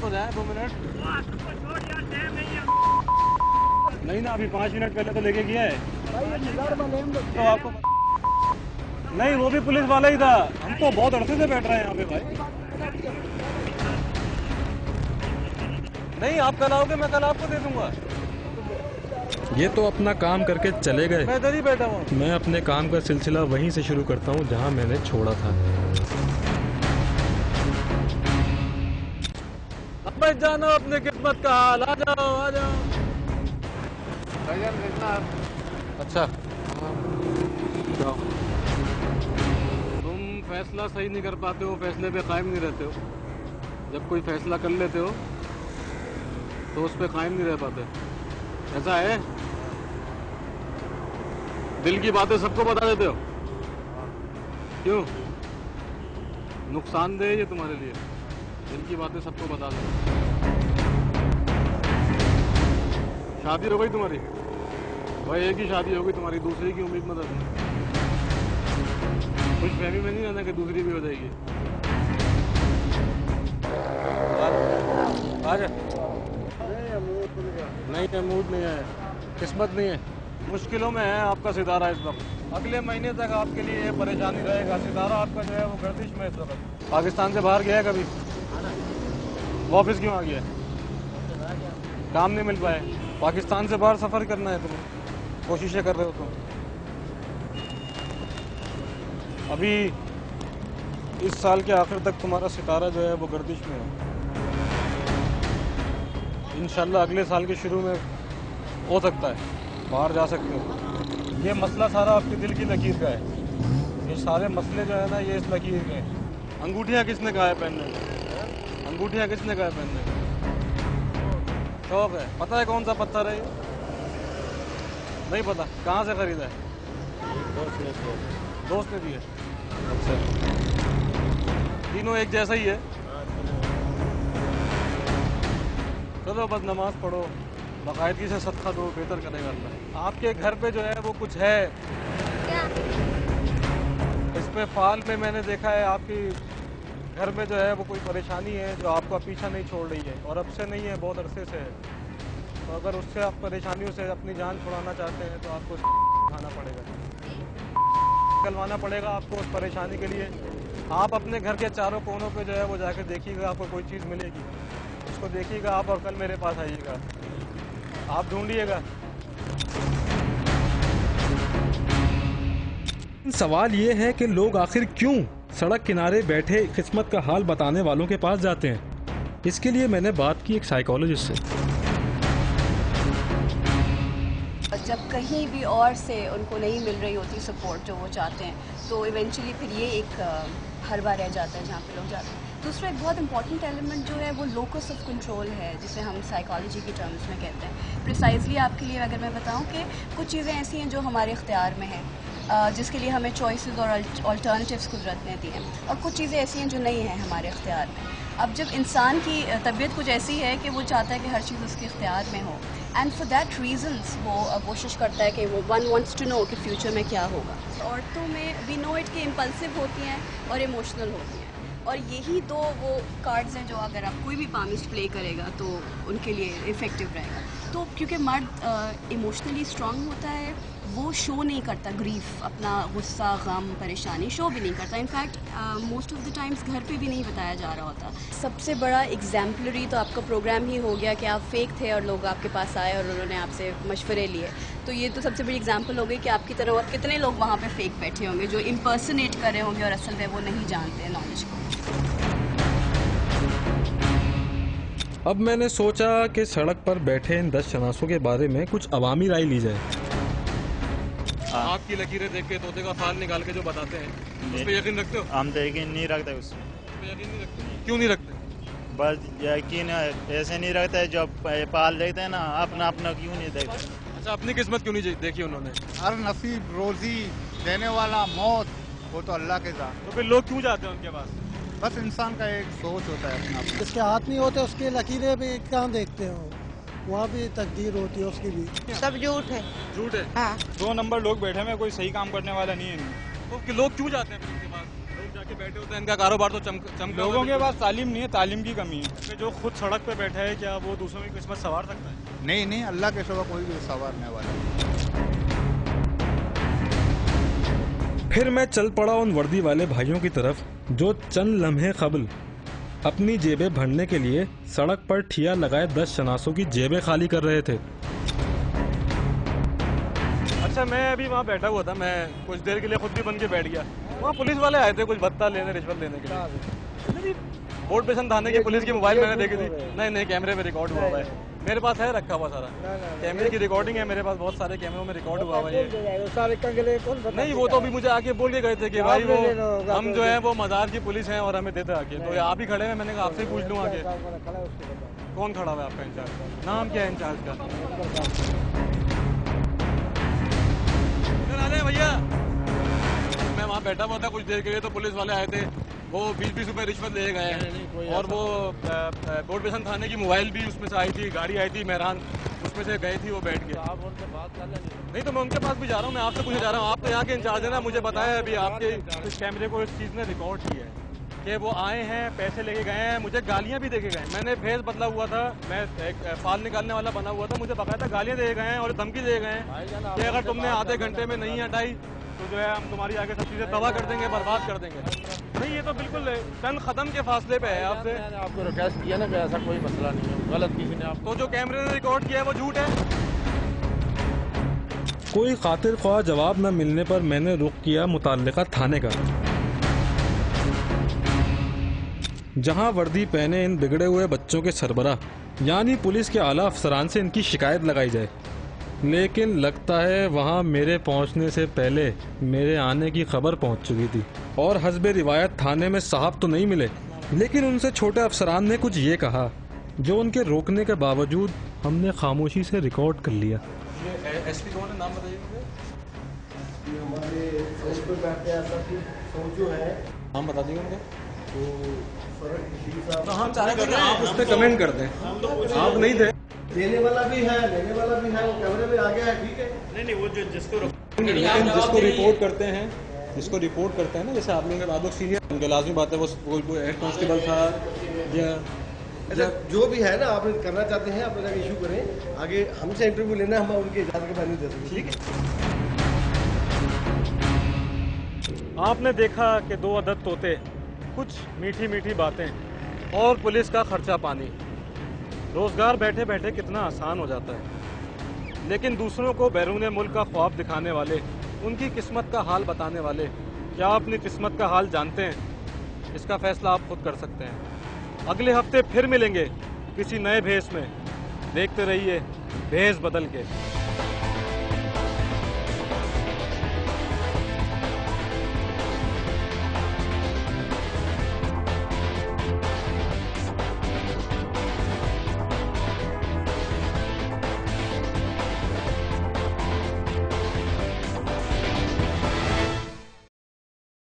तो जाए 2 मिनट। नहीं ना, अभी 5 मिनट पहले तो लेके गया है तो आपको नहीं, वो भी पुलिस वाला ही था। हम तो बहुत अरसे से बैठ रहे हैं यहाँ पे भाई। नहीं, आप कल आओगे, मैं कल आपको दे दूंगा। ये तो अपना काम करके चले गए। मैं इधर ही बैठा हूँ। मैं अपने काम का सिलसिला वहीं से शुरू करता हूँ जहाँ मैंने छोड़ा था। अब जानो अपने किस्मत का हाल। आ जाओ आ जाओ। अच्छा, जाओ। तुम फैसला सही नहीं कर पाते हो, फैसले पे कायम नहीं रहते हो। जब कोई फैसला कर लेते हो तो उस पे कायम नहीं रह पाते। ऐसा है, दिल की बातें सबको बता देते हो। क्यों? नुकसानदेह ये तुम्हारे लिए। दिल की बातें सबको बता दो। शादी हो गई तुम्हारी भाई, एक ही शादी होगी तुम्हारी, दूसरी की उम्मीद मत रखना। कुछ फहमी में नहीं रहना कि दूसरी भी हो जाएगी। आजा। नहीं है, मूड नहीं है, किस्मत नहीं है, मुश्किलों में है आपका सितारा इस वक्त। अगले महीने तक आपके लिए ये परेशानी रहेगा। सितारा आपका जो है वो गर्दिश में इस वक्त। पाकिस्तान से बाहर गया है कभी? वापस क्यों आ गया? काम नहीं मिल पाए। पाकिस्तान से बाहर सफर करना है तुम्हें, कोशिशें कर रहे हो तुम। अभी इस साल के आखिर तक तुम्हारा सितारा जो है वो गर्दिश में है। इंशाल्लाह अगले साल के शुरू में हो सकता है बाहर जा सकते हो। ये मसला सारा आपके दिल की लकीर का है। ये सारे मसले जो है ना, ये इस लकीर के हैं। अंगूठियाँ किसने कहा है पहनने? अंगूठियाँ किसने कहा है पहनने? शौक है। पता है कौन सा पत्थर है ये? नहीं पता। कहाँ से खरीदा है? दोस्त ने दिया। अच्छा, तीनों एक जैसा ही है। चलो बस नमाज पढ़ो, बाकायदगी से सदका दो, बेहतर करेगा अल्लाह। आपके घर पे जो है वो कुछ है क्या? इस पे फाल में मैंने देखा है आपकी घर में जो है वो कोई परेशानी है जो आपका पीछा नहीं छोड़ रही है, और अब से नहीं है, बहुत अरसे से है। तो अगर उससे आप परेशानियों से अपनी जान छुड़ाना चाहते हैं तो आपको खाना पड़ेगा, निकलवाना पड़ेगा आपको उस परेशानी के लिए। आप अपने घर के चारों कोनों पे जो है वो जाकर देखिएगा, आपको कोई चीज़ मिलेगी, उसको देखिएगा आप, और कल मेरे पास आइएगा, आप ढूंढिएगा। सवाल ये है कि लोग आखिर क्यों सड़क किनारे बैठे किस्मत का हाल बताने वालों के पास जाते हैं। इसके लिए मैंने बात की एक साइकोलॉजिस्ट से। जब कहीं भी और से उनको नहीं मिल रही होती सपोर्ट जो वो चाहते हैं, तो इवेंचुअली फिर ये एक हरबा रह जाता है जहाँ पे लोग जाते हैं। दूसरा एक बहुत इंपॉर्टेंट एलिमेंट जो है वो लोकस ऑफ कंट्रोल है, जिसे हम साइकोलॉजी की टर्म्स में कहते हैं। प्रिसाइजली आपके लिए अगर मैं बताऊं कि कुछ चीज़ें ऐसी हैं जो हमारे इख्तियार में हैं, जिसके लिए हमें चॉइसेस और अल्टरनेटिव्स कुदरत ने दी हैं, और कुछ चीज़ें ऐसी हैं जो नहीं हैं हमारे इख्तियार में। अब जब इंसान की तबीयत कुछ ऐसी है कि वो चाहता है कि हर चीज़ उसके इख्तियार में हो, एंड फॉर दैट रीजंस वो कोशिश करता है कि वो वन वांट्स टू नो कि फ्यूचर में क्या होगा। औरतों में वी नो इट कि इम्पल्सिव होती हैं और इमोशनल होती हैं, और यही दो वो कार्ड्स हैं जो अगर आप कोई भी पामिस्ट प्ले करेगा तो उनके लिए इफ़ेक्टिव रहेगा। तो क्योंकि मर्द इमोशनली स्ट्रांग होता है, वो शो नहीं करता ग्रीफ, अपना गुस्सा, गम, परेशानी शो भी नहीं करता। In fact most of the times घर पे भी नहीं बताया जा रहा होता। सबसे बड़ा एग्जाम्पलरी तो आपका प्रोग्राम ही हो गया कि आप फेक थे और लोग आपके पास आए और उन्होंने आपसे मशवरे लिए। तो ये तो सबसे बड़ी एग्जाम्पल हो गई कि आपकी तरह और कितने लोग वहाँ पे फेक बैठे होंगे जो इम्पर्सनेट कर रहे होंगे और असल में वो नहीं जानते नॉलेज को। अब मैंने सोचा कि सड़क पर बैठे इन 10 शनासों के बारे में कुछ अवामी राय ली जाए। आपकी लकीरें देख के तोते का फाल निकाल के जो बताते हैं, उस पे यकीन रखते हो? हम तो यकीन नहीं रखते उसमें। उस पे यकीन नहीं रखते? क्यों नहीं रखते? बस यकीन ऐसे नहीं रखते, जब पाल देखते हैं ना, अपना अपना क्यों नहीं देखते। अच्छा, अपनी किस्मत क्यों नहीं देखी उन्होंने? हर नसीब, रोजी देने वाला मौत, वो तो अल्लाह के साथ। तो फिर लोग क्यों जाते हैं उनके पास? बस इंसान का एक सोच होता है अपना। जिसके हाथ नहीं होते उसकी लकीरें भी कहाँ देखते हो, वहाँ भी तकदीर होती है उसकी भी। सब झूठ है। झूठ है? हाँ। 2 नंबर लोग बैठे में, कोई सही काम करने वाला नहीं है। तो लोग क्यों जाते हैं उनके पास? जाके बैठे होते हैं, इनका कारोबार तो चमका। लोगों के पास तालीम नहीं है, तालीम की कमी है। जो खुद सड़क पे बैठा है, क्या वो दूसरों की किस्मत संवार सकता है? नहीं नहीं, अल्लाह के सिवा कोई भी संवारने वाला नहीं। फिर मैं चल पड़ा उन वर्दी वाले भाइयों की तरफ जो चंद लम्हे कबल अपनी जेबें भरने के लिए सड़क पर ठिया लगाए 10 शनासों की जेबें खाली कर रहे थे। अच्छा, मैं अभी वहाँ बैठा हुआ था, मैं कुछ देर के लिए खुद भी बन के बैठ गया। वहाँ पुलिस वाले आए थे कुछ भत्ता लेने, रिश्वत लेने के लिए। बोर्ड पेशन थाने की पुलिस की मोबाइल मैंने देखी थी। नहीं, कैमरे में रिकॉर्ड हुआ हुआ है, मेरे पास है रखा हुआ सारा। कैमरे की रिकॉर्डिंग है मेरे पास, बहुत सारे कैमरों में रिकॉर्ड हुआ हुआ है। नहीं, वो तो अभी मुझे आके बोल के गए थे कि भाई वो हम जो है वो मजार की पुलिस हैं और हमें देते आके। तो आप ही खड़े हैं, मैंने कहा आपसे ही पूछ लूँ आके कौन खड़ा हुआ है आपका इंचार्ज? नाम क्या है इंचार्ज का? भैया, मैं वहाँ बैठा हुआ था कुछ देर के लिए, तो पुलिस वाले आए थे, वो 20-20 रुपए रिश्वत ले गए हैं। और वो बोर्ड पेशन थाने की मोबाइल भी उसमें से आई थी, गाड़ी आई थी मेहरान, उसमें से गई थी, वो बैठ के। आप उनसे बात कर लेंगे? नहीं, तो मैं उनके पास भी जा रहा हूँ, मैं आपसे पूछने जा रहा हूँ। आप तो यहाँ के इंचार्ज है ना, मुझे बताया अभी आपके इस कैमरे को इस चीज़ ने रिकॉर्ड किया है कि वो आए हैं, पैसे लेके गए हैं, मुझे गालियाँ भी देके गए। मैंने फेस बदला हुआ था, मैं एक फाल निकालने वाला बना हुआ था, मुझे बाकायदा गालियाँ दे गए हैं और धमकी दे गए हैं कि अगर तुमने आधे घंटे में नहीं हटाई तो जो है हम तुम्हारी आगे सब चीज़ें तबाह कर देंगे, बर्बाद कर देंगे। नहीं, ये तो बिल्कुल चंद कदम के फासले पे है आपसे। आपको रिक्वेस्ट किया ना कि ऐसा कोई मसला नहीं है, गलत किसी ने आप। तो जो कैमरे ने रिकॉर्ड किया है वो झूठ है। कोई खातिर ख्वाह जवाब न मिलने पर मैंने रुख किया मुताल्लिका थाने का, जहां वर्दी पहने इन बिगड़े हुए बच्चों के सरबराह यानी पुलिस के आला अफसरान से इनकी शिकायत लगाई जाए। लेकिन लगता है वहां मेरे पहुंचने से पहले मेरे आने की खबर पहुंच चुकी थी और हस्बे रिवायत थाने में साहब तो नहीं मिले, लेकिन उनसे छोटे अफसरान ने कुछ ये कहा जो उनके रोकने के बावजूद हमने खामोशी से रिकॉर्ड कर लिया। एसपी कौन है, नाम बताइए मुझे। हमारे जो है नाम बता दीजिए उनका। तो हम चाहते हैं आप उस पर कमेंट कर दें, आप नहीं थे। देने वाला भी है, लेने वाला भी है, वो कैमरे में आ गया है, ठीक है। नहीं, वो जो जिसको रिपोर्ट करते हैं, जिसको रिपोर्ट करते हैं ना, जैसे आप लोगों के बाद सीनियर उनके लाजमी बात है, वो हेड कांस्टेबल था या जो भी है ना, आप करना चाहते हैं आप जाकर इशू करें, आगे हमसे इंटरव्यू लेना, हम उनके इजाजत के बाद नहीं दे सकते, ठीक है। आपने देखा कि 2 अदद तोते, कुछ मीठी मीठी बातें और पुलिस का खर्चा पानी। रोजगार बैठे बैठे कितना आसान हो जाता है, लेकिन दूसरों को बैरून मुल्क का ख्वाब दिखाने वाले, उनकी किस्मत का हाल बताने वाले, क्या आप अपनी किस्मत का हाल जानते हैं? इसका फैसला आप खुद कर सकते हैं। अगले हफ्ते फिर मिलेंगे किसी नए भेष में। देखते रहिए भेष बदल के।